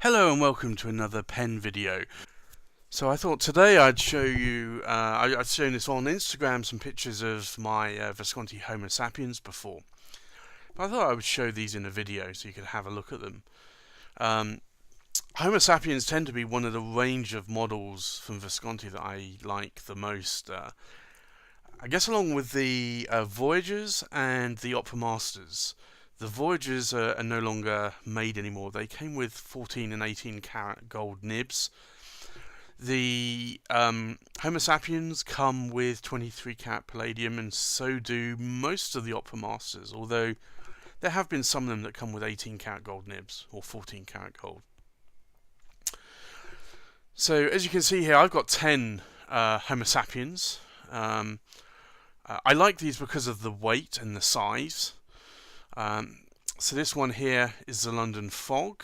Hello and welcome to another pen video. So I thought today I'd show you, I'd shown this on Instagram, some pictures of my Visconti Homo Sapiens before. But I thought I would show these in a video so you could have a look at them. Homo Sapiens tend to be one of the range of models from Visconti that I like the most. I guess along with the Voyagers and the Opera Masters. The Voyagers are no longer made anymore. They came with 14 and 18 karat gold nibs. The Homo Sapiens come with 23 karat palladium, and so do most of the Opera Masters, although there have been some of them that come with 18 karat gold nibs, or 14 karat gold. So as you can see here, I've got 10 Homo Sapiens. I like these because of the weight and the size. So this one here is the London Fog.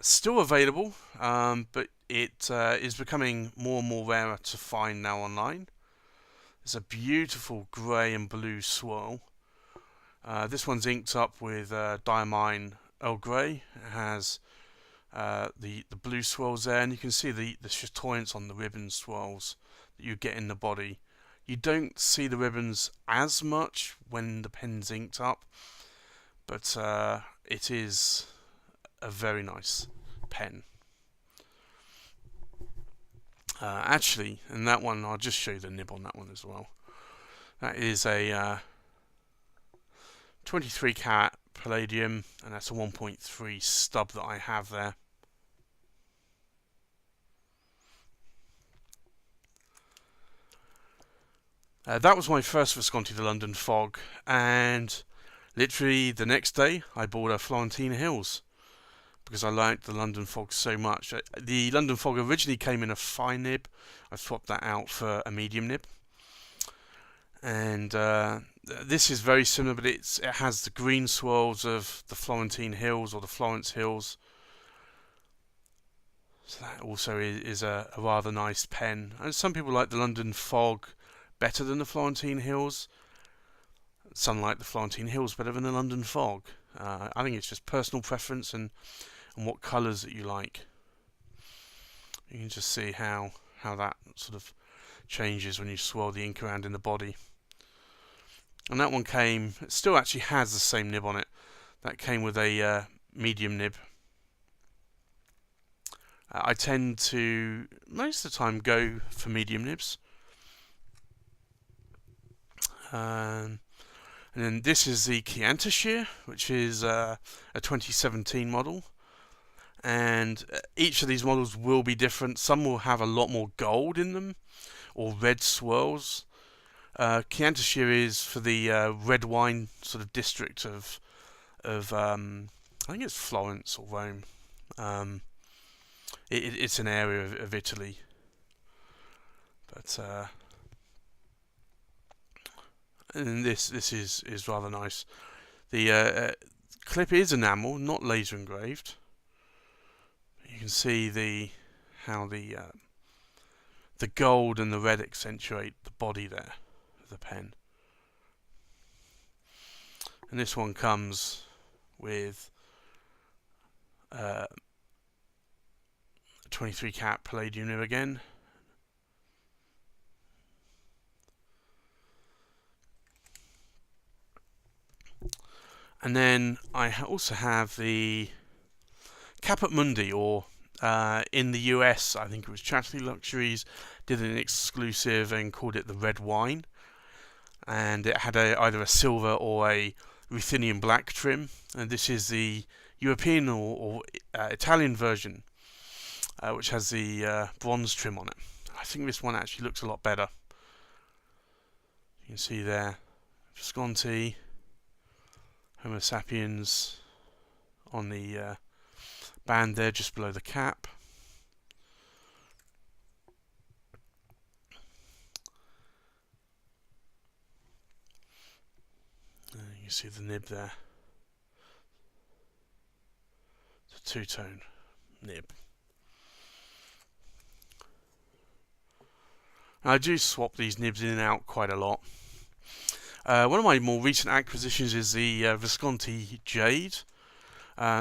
Still available, but it is becoming more and more rarer to find now online. It's a beautiful grey and blue swirl. This one's inked up with Diamine Earl Grey. It has the blue swirls there, and you can see the chatoyance on the ribbon swirls that you get in the body. You don't see the ribbons as much when the pen's inked up, but it is a very nice pen. Actually, in that one, I'll just show you the nib on that one as well. That is a 23 karat palladium, and that's a 1.3 stub that I have there. That was my first Visconti, the London Fog, and literally the next day I bought a Florentine Hills because I liked the London Fog so much. The London Fog originally came in a fine nib. I swapped that out for a medium nib, and this is very similar, but it has the green swirls of the Florentine Hills or the Florence Hills. So that also is a rather nice pen. And some people like the London Fog better than the Florentine Hills. Some like the Florentine Hills better than the London Fog. I think it's just personal preference and what colours that you like. You can just see how that sort of changes when you swirl the ink around in the body. And that one came, it still actually has the same nib on it. That came with a medium nib. I tend to, most of the time, go for medium nibs. And then this is the Chiantishire, which is a 2017 model. And each of these models will be different. Some will have a lot more gold in them, or red swirls. Chiantishire is for the red wine sort of district of I think it's Florence or Rome. It's an area of Italy. But and this is rather nice. The clip is enamel, not laser engraved. You can see how the gold and the red accentuate the body there of the pen. And this one comes with 23 karat palladium nib again. And then I also have the Caput Mundi, or in the US, I think it was Chianti Luxuries, did an exclusive and called it the Red Wine. And it had either a silver or a ruthenium black trim. And this is the European or Italian version, which has the bronze trim on it. I think this one actually looks a lot better. You can see there, Visconti Homo Sapiens on the band there just below the cap. You can see the nib there. It's a two-tone nib. Now, I do swap these nibs in and out quite a lot. One of my more recent acquisitions is the Visconti Jade.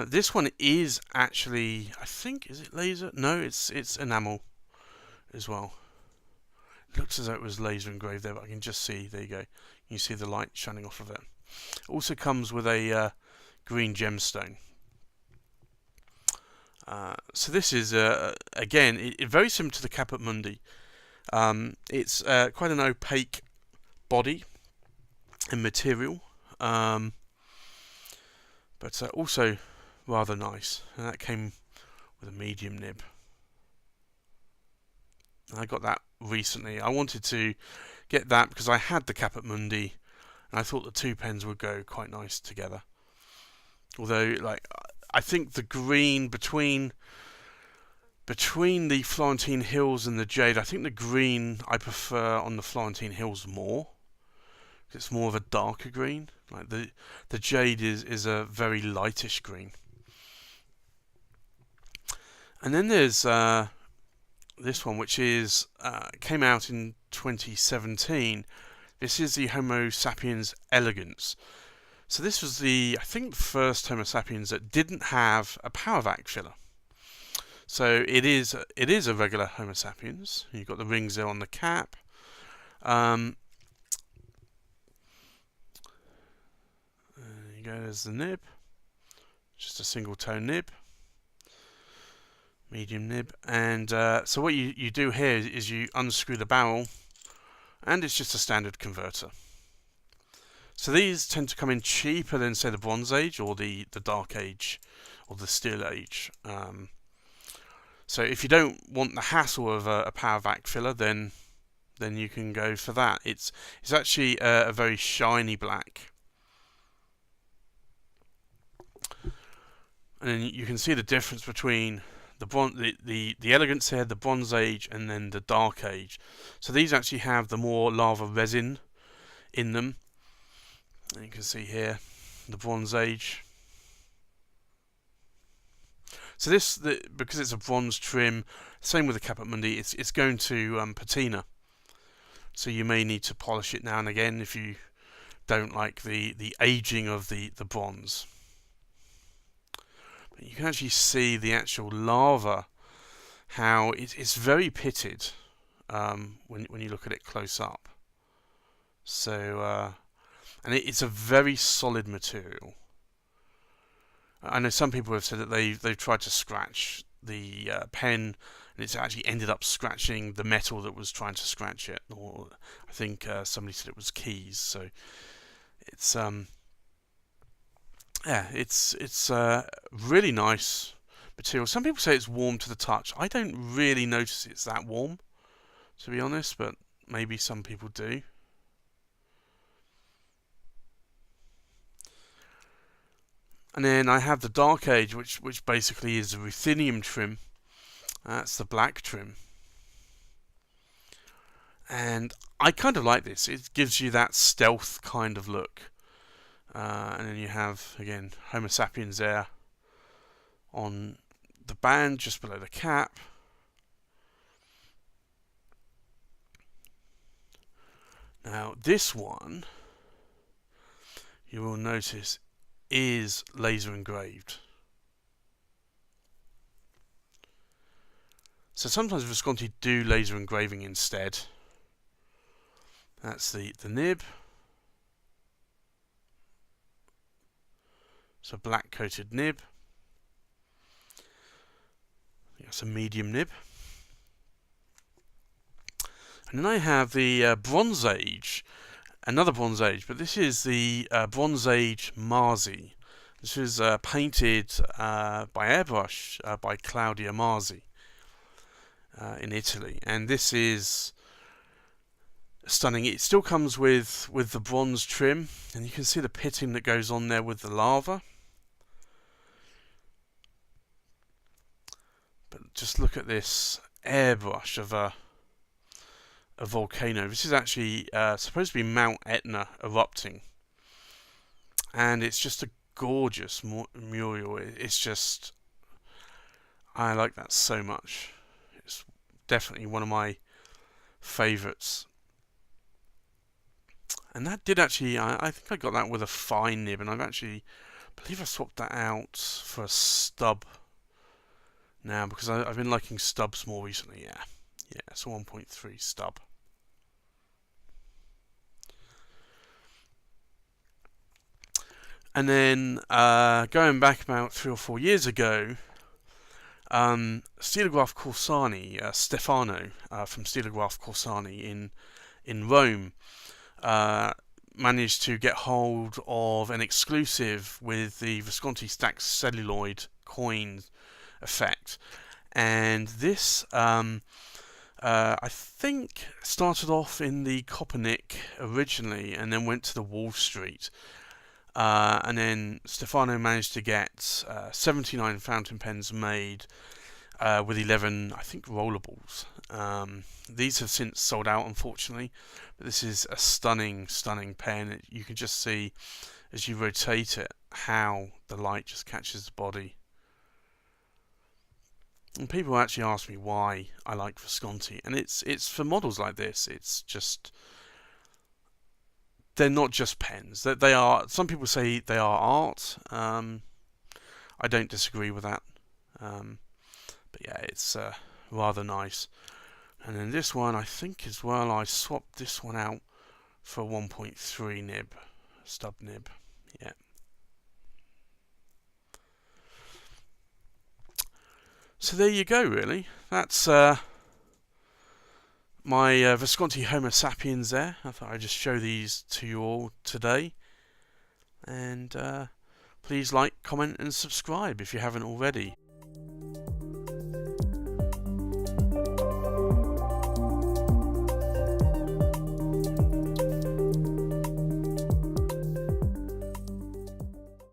This one is actually, I think, is it laser? No, it's enamel as well. It looks as though it was laser engraved there, but I can just see, there you go. You see the light shining off of it. It also comes with a green gemstone. So this is, again, very similar to the Caput Mundi. It's quite an opaque body and material, but also rather nice. And that came with a medium nib. I got that recently. I wanted to get that because I had the Caput Mundi, and I thought the two pens would go quite nice together. Although, like, I think the green between the Florentine Hills and the Jade, I think the green I prefer on the Florentine Hills more. It's more of a darker green. Like the Jade is a very lightish green. And then there's this one, which is came out in 2017. This is the Homo Sapiens Elegance. So this was I think, the first Homo Sapiens that didn't have a power vac filler. So it is a regular Homo Sapiens. You've got the rings there on the cap. There you go, there's the nib. Just a single tone nib. Medium nib. And so what you do here is you unscrew the barrel, and it's just a standard converter. So these tend to come in cheaper than, say, the Bronze Age or the Dark Age or the Steel Age. So if you don't want the hassle of a power vac filler, then you can go for that. It's actually a very shiny black, and then you can see the difference between the Elegance here, the Bronze Age, and then the Dark Age. So these actually have the more lava resin in them. And you can see here the Bronze Age. So because it's a bronze trim, same with the Caput Mundi, it's going to patina. So you may need to polish it now and again if you don't like the aging of the bronze. But you can actually see the actual lava, how it's very pitted when you look at it close up. So and it's a very solid material. I know some people have said that they've tried to scratch the pen, and it's actually ended up scratching the metal that was trying to scratch it. Or I think somebody said it was keys. So it's it's really nice material. Some people say it's warm to the touch. I don't really notice it's that warm, to be honest, but maybe some people do. And then I have the Dark Age, which basically is the ruthenium trim. That's the black trim. And I kind of like this. It gives you that stealth kind of look. And then you have, again, Homo Sapiens there on the band, just below the cap. Now, this one, you will notice, is laser engraved. So sometimes Visconti do laser engraving instead. That's the nib. So black coated nib. That's a medium nib. And then I have the Bronze Age, another Bronze Age, but this is the Bronze Age Mazzi. This is painted by airbrush by Claudia Mazzi in Italy, and this is stunning. It still comes with the bronze trim, and you can see the pitting that goes on there with the lava. But just look at this airbrush of a volcano. This is actually supposed to be Mount Etna erupting, and it's just a gorgeous mural. It's just, I like that so much. It's definitely one of my favourites. And that did actually, I think I got that with a fine nib, and I've actually I believe I swapped that out for a stub now because I've been liking stubs more recently. Yeah, it's a 1.3 stub. And then going back about 3 or 4 years ago, Stilograph Corsani, Stefano from Stilograph Corsani in Rome, managed to get hold of an exclusive with the Visconti stacked celluloid coin effect, and this I think started off in the Kopernik originally and then went to the Wall Street. And then Stefano managed to get 79 fountain pens made with 11, I think, rollables. These have since sold out, unfortunately, but this is a stunning, stunning pen. You can just see as you rotate it how the light just catches the body. And people actually ask me why I like Visconti, and it's for models like this. It's just, they're not just pens. They are. Some people say they are art. I don't disagree with that. But yeah, it's rather nice. And then this one, I think as well, I swapped this one out for a 1.3 nib, stub nib. Yeah. So there you go, really. That's my Visconti Homo Sapiens there. I thought I'd just show these to you all today. And please like, comment and subscribe if you haven't already.